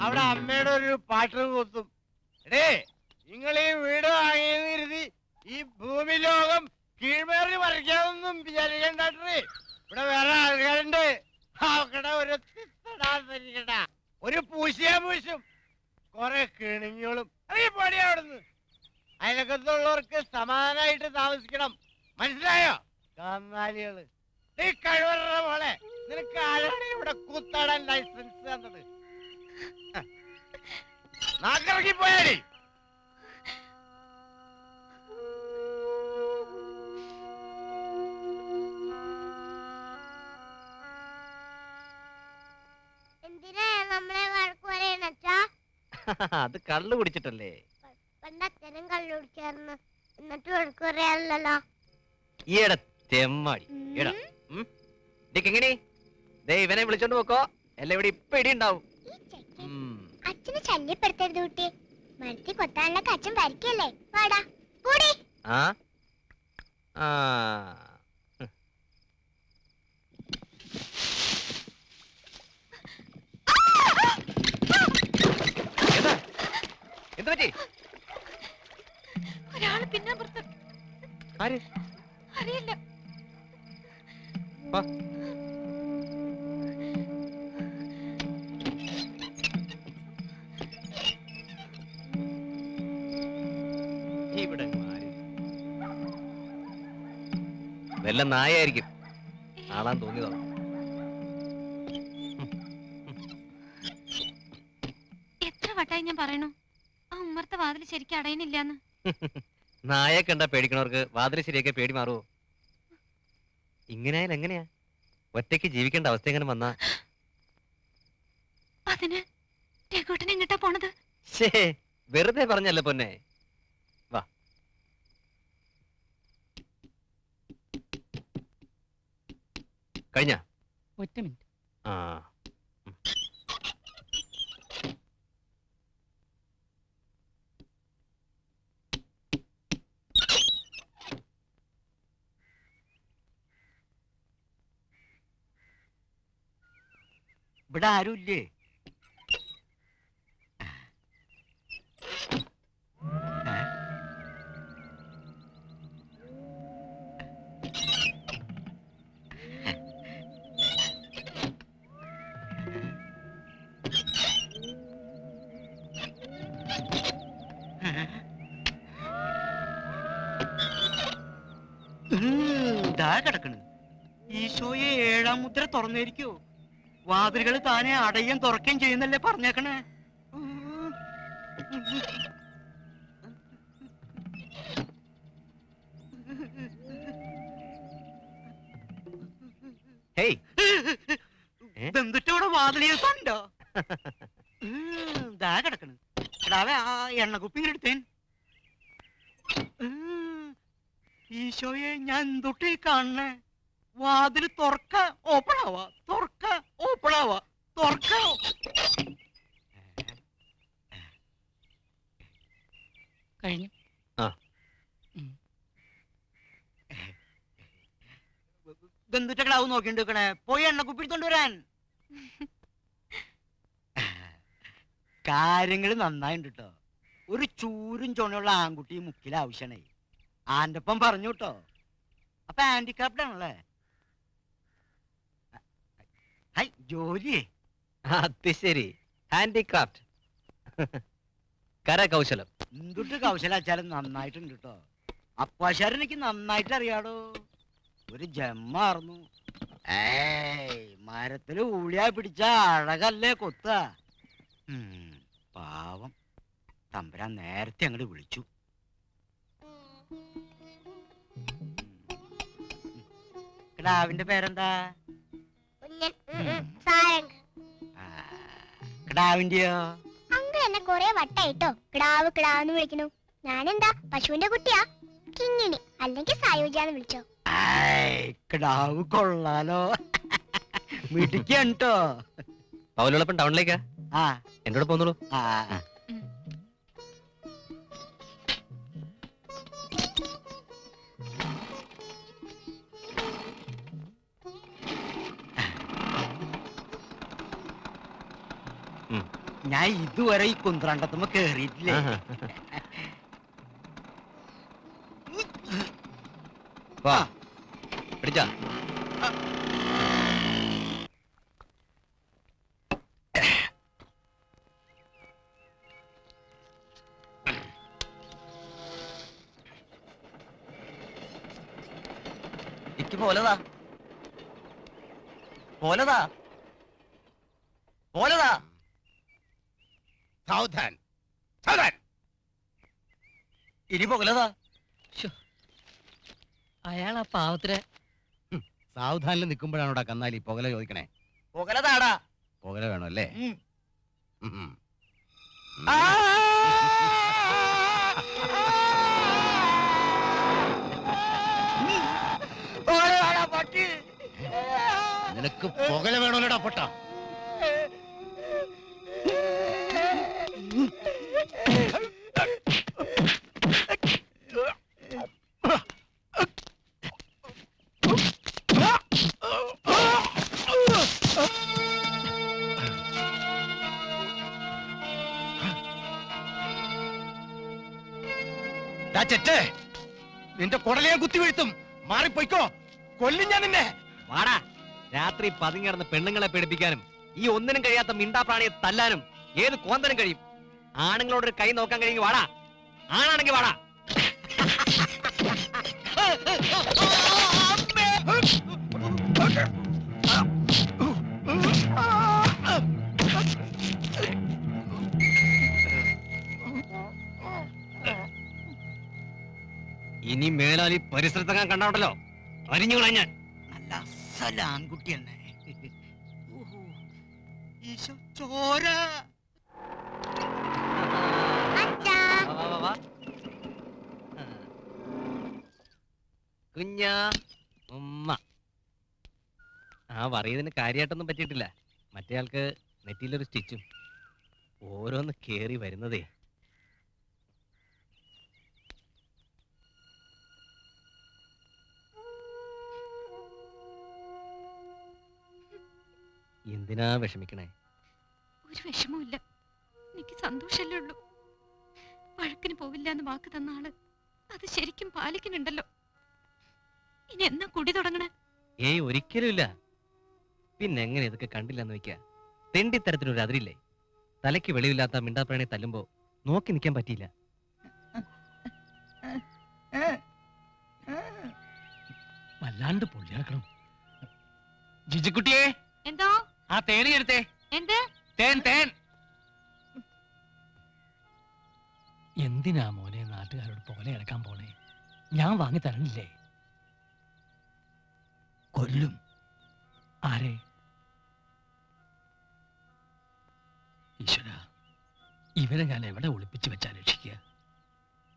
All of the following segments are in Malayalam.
അവിടെ അമ്മയുടെ ഒരു പാട്ട് കൂത്തും. എടേ, നിങ്ങൾ ഈ വീട് വാങ്ങിയെന്ന് കരുതി ഈ ഭൂമി ലോകം കീഴ്മേറി മറിക്കാതൊന്നും വിചാരിക്കണ്ടേ. ഇവിടെ വേറെ ആൾക്കാരുണ്ട്. അവിടെ ഒരു പൂശിയാ പൂശും, കൊറേ കിണിഞ്ഞോളും. അറിയ പണി അവിടുന്ന്. അയലക്കത്തുള്ളവർക്ക് സമാധാനമായിട്ട് താമസിക്കണം, മനസ്സിലായോ? കന്നാലികള്. നീ കഴിവറ പോലെ നിനക്ക് ആരാണ് ഇവിടെ കൂത്താടാൻ ലൈസൻസ് തന്നത്? നാക്കിറങ്ങി പോയാടി. എന്തിനാ നമ്മളെ വഴക്ക് പറയണച്ചാ? അത് കള്ളു കുടിച്ചിട്ടല്ലേ? പണ്ടച്ഛനും കള്ളു കുടിക്കായിരുന്നു, എന്നിട്ട് വഴക്ക് പറയാറില്ലല്ലോ. ഈയിടെ തെമ്മാടി. എങ്ങനെ ഇവനെ വിളിച്ചോണ്ട് പോക്കോ, എല്ലാം ഇവിടെ ഇപ്പൊ ഇടി ഉണ്ടാവും. അച്ഛനെ ശല്യപ്പെടുത്തരുത് കുട്ടി. മരത്തി കൊത്താനുള്ള അച്ഛൻ വരയ്ക്കല്ലേ. വാടാ കൂടി. ആ എന്ത് പറ്റി? ഒരാള് പിന്നെ പുറത്ത്. ആര്? അറിയില്ല. ഇവിടെ വല്ല നായായിരിക്കും, ആളാൻ തോന്നിയതോ. എത്ര വട്ടായി ഞാൻ പറയണു ആ ഉമ്മർത്തെ വാതിൽ ശരിക്കും അടയണില്ലാന്ന്. നായെ കണ്ട പേടിക്കണവർക്ക് വാതിൽ ശരിയൊക്കെ പേടി മാറുമോ? ഇങ്ങനെയായാലും എങ്ങനെയാ ഒറ്റയ്ക്ക് ജീവിക്കേണ്ട അവസ്ഥ എങ്ങനെ വന്നാ? അതിന് രഘുട്ടൻ എങ്ങട്ടാ പോണത്? വെറുതെ പറഞ്ഞല്ലേ പൊന്നെ. വാ. കഴിഞ്ഞ ഒറ്റ മിനിറ്റ്. ആ ഇവിടെ ആരുമില്ലേ? ഇതാ കിടക്കണ്. ഈശോയെ 7-ാം മുദ്ര തുറന്നിരിക്കോ? വാതിലുകൾ താനെ അടയും തുറക്കുകയും ചെയ്യുന്നല്ലേ പറഞ്ഞേക്കണേ. ബന്ധുറ്റോടെ വാതിലേക്കുണ്ടോ? ഇതാ കിടക്കണ്. എടാവേ ആ എണ്ണക്കുപ്പി ഇങ്ങനെ എടുത്തേൻ. ഈശോയെ ഞാൻ എന്തൊട്ടേ കാണണേ? വാതില് തുറക്ക ഓപ്പൺ ആവാ, തുറക്ക ഓപ്പൺ ആവാ, തുറക്ക. കഴിഞ്ഞു. ബന്ധുറ്റകളാവും നോക്കിണ്ടിരിക്കണേ. പോയി എണ്ണക്കുപ്പി എടുത്തോണ്ട് വരാൻ. കാര്യങ്ങള് നന്നായിണ്ട് കേട്ടോ. ഒരു ചൂരും ചുണയുള്ള ആൺകുട്ടി മുക്കിൽ ആവശ്യണേ. ആന്റെ ഒപ്പം പറഞ്ഞു കേട്ടോ. അപ്പൊ ഹാൻഡിക്രാഫ്റ്റ് ആണല്ലേ? ജോലിയേ? അത് ശരി, ഹാൻഡിക്രാഫ്റ്റ്, കരകൗശലം. എന്തൊട്ട് കൗശലാച്ചാലും നന്നായിട്ടുണ്ട് കേട്ടോ. അപ്പാശാരൻ എനിക്ക് നന്നായിട്ട് അറിയാടോ. ഒരു ജമ്മാർന്നു. മരത്തില് ഊളിയാ പിടിച്ച അഴകല്ലേ കൊത്ത. പാവം തമ്പുരാൻ നേരത്തെ അങ്ങോട്ട് വിളിച്ചു. കിടാവിന്റെ പേരെന്താ? കിടാവിന്റെയോ? അങ്കിൾ എന്നെ കൊറേ വട്ടായിട്ടോ കിടാവ് കിടാവെന്ന് വിളിക്കണു. ഞാനെന്താ പശുവിന്റെ കുട്ടിയാ? കിങ്ങിണി അല്ലെങ്കിൽ സായോജാന്ന് വിളിച്ചോ. കിടാവ് കൊള്ളാലോ, മിടിക്കാണ് ട്ടോ. പൗലോളപ്പം ടൗണിലേക്കാ? എന്നോട് പോന്നോളൂ. ഞാൻ ഇതുവരെ ഈ കുന്ത്രണ്ടത്തുമ്പോ കേറിയിട്ടില്ലേ. ആഹാ. വാ പിടിച്ചാ. ഇക്ക് പോലതാ പോലതാ പോലതാ. സാവധാൻ സാവധാൻ. ഇനി പോകലതാ. അയാൾ ആ പാവത്തിനെ സാവധാനിൽ നിൽക്കുമ്പോഴാണോടാ കന്നാലി പുകല ചോദിക്കണേ? പോകലതാടാ. പുകല വേണോ അല്ലേ? നിനക്ക് പുകല വേണോലടാ പൊട്ട? നിന്റെ കുടലയെ കുത്തി വീഴ്ത്തും. മാറിപ്പോയിക്കോ, കൊല്ലും ഞാൻ നിന്നെ. വാടാ. രാത്രി പതുങ്ങിടന്ന് പെണ്ണുങ്ങളെ പേടിപ്പിക്കാനും ഈ ഒന്നിനും കഴിയാത്ത മിണ്ടാപ്രാണിയെ തല്ലാനും ഏത് കോന്തനും കഴിയും. ആണുങ്ങളോടൊരു കൈ നോക്കാൻ കഴിയും. വാടാ, ആണാണെങ്കിൽ വാടാ. ഇനി മേലാലി പരിസരത്തെങ്ങാൻ കണ്ടോണ്ടല്ലോ അരിഞ്ഞുകളാ ഞാൻ. നല്ല അസല ആൺകുട്ടി തന്നെ. ഓഹോ, ഈശോ, ചോര. അച്ഛാ. വാ, വാ, വാ. കുഞ്ഞാ ഉമ്മ. ആ പറയുന്നതിന് കാര്യമായിട്ടൊന്നും പറ്റിയിട്ടില്ല. മറ്റേയാൾക്ക് നെറ്റിയിലൊരു സ്റ്റിച്ചും ഓരോന്ന് കേറി വരുന്നതേ. എന്തിനാ വിഷമിക്കണേ? ഒരു വിഷമവും എനിക്ക് സന്തോഷല്ലേ ഉള്ളൂ. വഴക്കിന് പോവില്ല എന്ന് വാക്ക് തന്ന ആള് അത് ശരിക്കും പാലിക്കുന്നുണ്ടല്ലോ. ഇനി എന്നാ കുടി തുടങ്ങണേ? ഏയ് ഒരിക്കലും ഇല്ല. പിന്നെ എങ്ങനെ ഇതൊക്കെ കണ്ടില്ലെന്ന് വെക്ക? തെണ്ടിത്തരത്തിനൊരു അതിരില്ലേ? തലയ്ക്ക് വെളിവില്ലാത്ത മിണ്ടാപ്രാണിയെ തല്ലുമ്പോ നോക്കി നിൽക്കാൻ പറ്റിയില്ല. വല്ലാണ്ട് പൊള്ളിയാക്കണം. ജിജിക്കുട്ടിയെ, എന്തോ? ആ തേനി എടുത്തേ. എന്ത് തേൻ തേൻ. എന്തിനാ മോനെ നാട്ടുകാരോട് പോലെ ഇറക്കാൻ പോണേ? ഞാൻ വാങ്ങി തരണില്ലേ? കൊല്ലും. ആരെ? ഈശ്വര, ഇവരെ ഞാൻ എവിടെ ഒളിപ്പിച്ച് വെച്ചാ രക്ഷിക്കുക?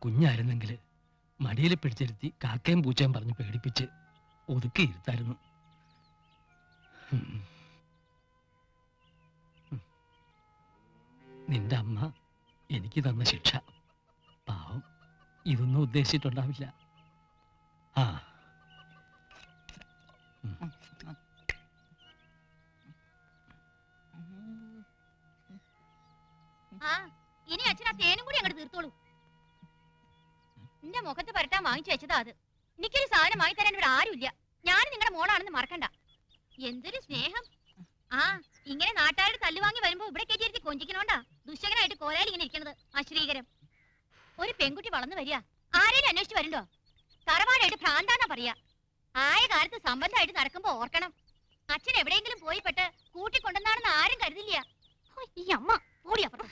കുഞ്ഞായിരുന്നെങ്കിൽ മടിയിൽ പിടിച്ചിരുത്തി കാക്കയും പൂച്ചയും പറഞ്ഞ് പേടിപ്പിച്ച് ഒതുക്കി ഇരുത്തായിരുന്നു. നിന്റെ അമ്മ എനിക്ക് തന്ന ശിക്ഷ. പാവം, ഇതൊന്നും ഉദ്ദേശിച്ചിട്ടുണ്ടാവില്ല. ആ ഇനി അച്ഛൻ ആ തേനും കൂടി അങ്ങോട്ട് തീർത്തോളൂ. നിന്റെ മുഖത്ത് പരട്ടാൻ വാങ്ങിച്ചു വെച്ചതാ അത്. എനിക്കൊരു സാധനം വാങ്ങി തരാൻ ഇവിടെ ആരുമില്ല. ഞാൻ നിങ്ങളുടെ മോളാണെന്ന് മറക്കണ്ട. എന്തൊരു സ്നേഹം. ആ ഇങ്ങനെ നാട്ടുകാരുടെ തല്ലു വാങ്ങി വരുമ്പോ ഇവിടെ കയറ്റിയിരുത്തി കൊഞ്ചിക്കണോണ്ടാ ദുശകനായിട്ട് കോലാലി ഇങ്ങനെ ഇരിക്കണത്. അശ്രീകരം. ഒരു പെൺകുട്ടി വളർന്നു വരിക, ആരെയും അന്വേഷിച്ച് വരണ്ടോ? തറവാടായിട്ട് ഭ്രാന്താന്നാ പറയാ. ആയ കാലത്ത് സംബന്ധമായിട്ട് നടക്കുമ്പോ ഓർക്കണം, അച്ഛൻ എവിടെയെങ്കിലും പോയി പെട്ട് കൂട്ടിക്കൊണ്ടെന്നാണെന്ന് ആരും കരുതില്ല. ഈ അമ്മ ഓടിയപ്പുറം.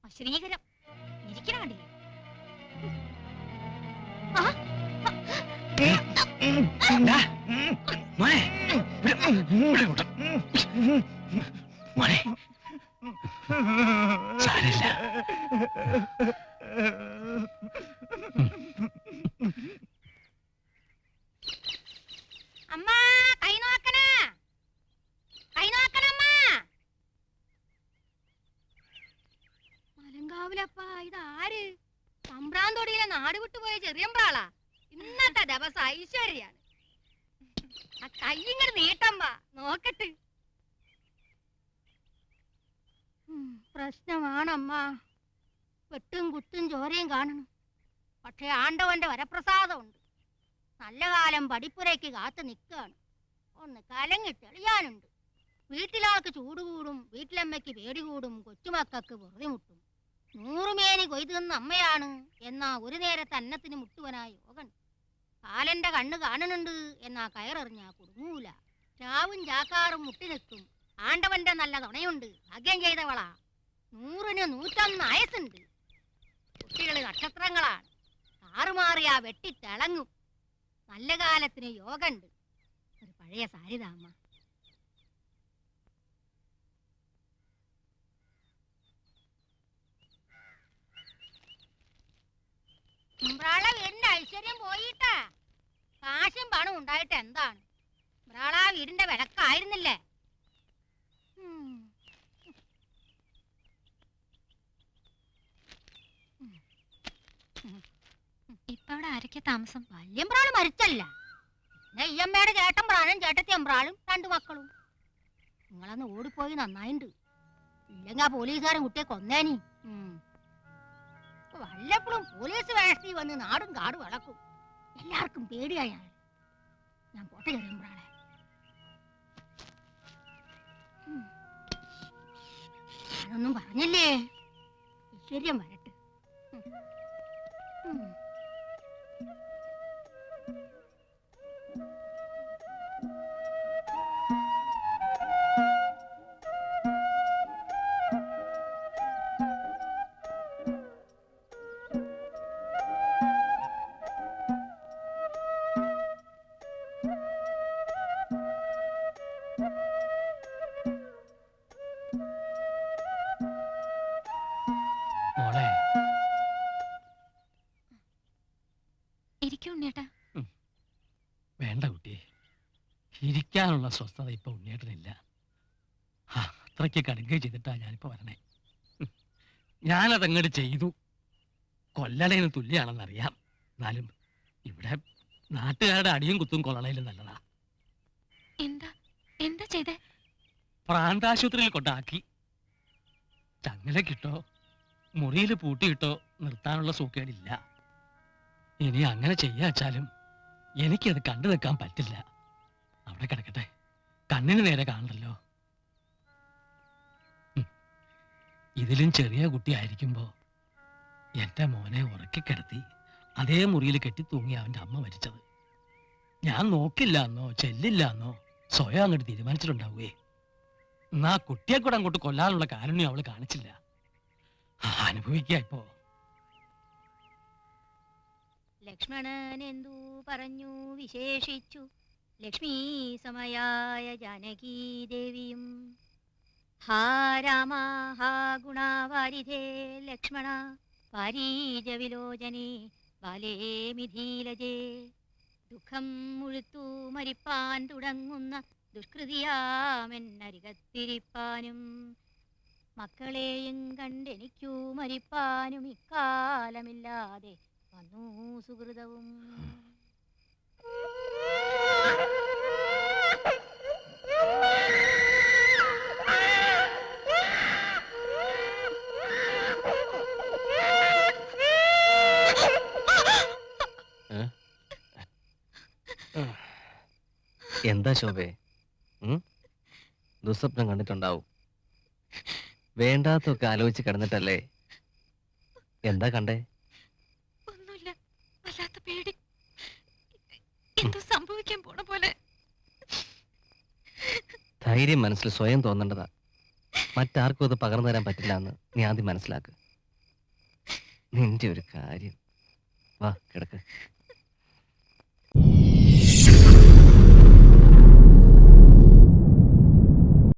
അശ്രീകരം ഇരിക്കണ കണ്ടില്ലേ? മോനെ, മോനെ, സാരമില്ല. അമ്മ കൈ നോക്കണ, കൈ നോക്കണമ്മ. മലങ്കാവിലപ്പ ഇതാര്? തമ്പ്രാന്തൊടിയിലെ നാട് വിട്ടുപോയ ചെറിയമ്പ്രാളാ. ഇന്നത്തെ ദിവസം ഐശ്വര്യാണ്. ആ കയ്യിങ്ങട് നീട്ടമ്മ നോക്കട്ട്. പ്രശ്നമാണമ്മ. വെട്ടും കുത്തും ചോരയും കാണണം. പക്ഷേ ആണ്ടവന്റെ വരപ്രസാദമുണ്ട്. നല്ല കാലം പടിപ്പുരയ്ക്ക് കാത്തു നിൽക്കുകയാണ്. ഒന്ന് കലങ്ങി തെളിയാനുണ്ട്. വീട്ടിലാൾക്ക് ചൂട് കൂടും, വീട്ടിലമ്മയ്ക്ക് പേടി കൂടും, കൊച്ചുമക്കൾക്ക് വെറുതെ മുട്ടും. 100 മേനി കൊയ്തു നിന്ന അമ്മയാണ്. എന്നാ ഒരു നേരത്തെ അന്നത്തിന് മുട്ടുവനായ യോഗൻ. കാലന്റെ കണ്ണ് കാണുന്നുണ്ട് എന്നാ കയറെറിഞ്ഞാ കുടുങ്ങൂല. ചാവും ചാക്കാറും മുട്ടി നിൽക്കും. ആണ്ടവന്റെ നല്ല തുണയുണ്ട്. ഭാഗ്യം ചെയ്തവളാ. 100-ന് 101 ആയസുണ്ട്. കുട്ടികള് നക്ഷത്രങ്ങളാണ്. കാറുമാറിയാ വെട്ടിത്തിളങ്ങും. നല്ല കാലത്തിന് യോഗണ്ട്. ഒരു പഴയ സാരിതാമ്മ. ഇമ്രാള വീടിന്റെ ഐശ്വര്യം പോയിട്ടാ. കാശും പണം ഉണ്ടായിട്ട് എന്താണ്? ഇമ്രാള വീടിന്റെ വിളക്കായിരുന്നില്ലേ? ഇപ്പൊ അവിടെ ആരൊക്കെ താമസം? വല്യമ്പ്രാള് മരിച്ചല്ല. പിന്നെ ഈ അമ്മയുടെ ചേട്ടൻ പ്രാണും ചേട്ടത്തി അമ്പ്രാളും 2 മക്കളും. നിങ്ങളന്ന് ഓടിപ്പോയി നന്നായിണ്ട്. ഇല്ലെങ്കിൽ ആ പോലീസുകാരൻ കുട്ടിയെ കൊന്നേനി. വല്ലപ്പോഴും പോലീസ് വേഷത്തിൽ വന്ന് നാടും കാടും ഇളക്കും. എല്ലാവർക്കും പേടിയായ ഞാൻ പോട്ടെ ചെറിയമ്പ്രാളെ. ഞാനൊന്നും പറഞ്ഞില്ലേ. ഐശ്വര്യം വരട്ടെ. മോളെ ഇരിക്കും ഉണ്ണിയേട്ടാ. വേണ്ട കുട്ടിയെ, ഇരിക്കാനുള്ള സ്വസ്ഥത ഇപ്പൊ ഉണ്ണിയേട്ടനില്ല. അത്രയ്ക്ക് കടുകയും ചെയ്തിട്ടാ ഞാനിപ്പോ വരണേ. ഞാനതങ്ങോട്ട് ചെയ്തു. കൊല്ലണേന് തുല്യാണെന്നറിയാം. എന്നാലും ഇവിടെ നാട്ടുകാരുടെ അടിയും കുത്തും കൊള്ളണേലും നല്ലതാ. എന്താ എന്താ ചെയ്തേ? പ്രാന്താശുപത്രിയിൽ കൊണ്ടാക്കി. ചങ്ങലക്കിട്ടോ മുറിയിൽ പൂട്ടിയിട്ടോ നിർത്താനുള്ള സൂക്കേടില്ല. ഇനി അങ്ങനെ ചെയ്യാച്ചാലും എനിക്കത് കണ്ടു നിൽക്കാൻ പറ്റില്ല. അവിടെ കിടക്കട്ടെ, കണ്ണിന് നേരെ കാണണ്ടല്ലോ. ഇതിലും ചെറിയ കുട്ടിയായിരിക്കുമ്പോ എന്റെ മോനെ ഉറക്കിക്കിടത്തി അതേ മുറിയിൽ കെട്ടി തൂങ്ങി അവന്റെ അമ്മ മരിച്ചത്. ഞാൻ നോക്കില്ല എന്നോ ചെല്ലില്ല എന്നോ സ്വയം അങ്ങോട്ട് തീരുമാനിച്ചിട്ടുണ്ടാവുകയെ. എന്നാ കുട്ടിയെ കൂടെ അങ്ങോട്ട് കൊല്ലാനുള്ള കാരുണ്യം അവള് കാണിച്ചില്ല. അനുഭവിക്ക ഇപ്പോ. ലക്ഷ്മണൻ എന്തു പറഞ്ഞു വിശേഷിച്ചു. ലക്ഷ്മീ സമയായ ജാനകീ ദേവിയും. ഹാ രാമ ഹാ ഗുണവാരിധേ ലക്ഷ്മണ പാരീജ വിലോചനേ ബാലേ മിഥീലജേ. ദുഃഖം മുഴുത്തു മരിപ്പാൻ തുടങ്ങുന്ന ദുഷ്കൃതിയാമെന്നരികത്തിരിപ്പാനും മക്കളെയും കണ്ടെനിക്കു മരിപ്പാനും ഇക്കാലമില്ലാതെ വന്നു സുഹൃതവും. എന്താ ശോഭേ? ദുസ്വപ്നം കണ്ടിട്ടുണ്ടാവും. വേണ്ടാത്തൊക്കെ ആലോചിച്ച് കിടന്നിട്ടല്ലേ? എന്താ കണ്ടേ? ഒന്നുമില്ല, വല്ലാത്ത പേടി. എന്തോ സംഭവിക്കാൻ പോണ പോലെ. ധൈര്യം മനസ്സിൽ സ്വയം തോന്നേണ്ടതാ. മറ്റാർക്കും അത് പകർന്നു തരാൻ പറ്റില്ല എന്ന് നീ ആദ്യം മനസ്സിലാക്ക്. നിന്റെ ഒരു കാര്യം. വാ കിടക്ക്.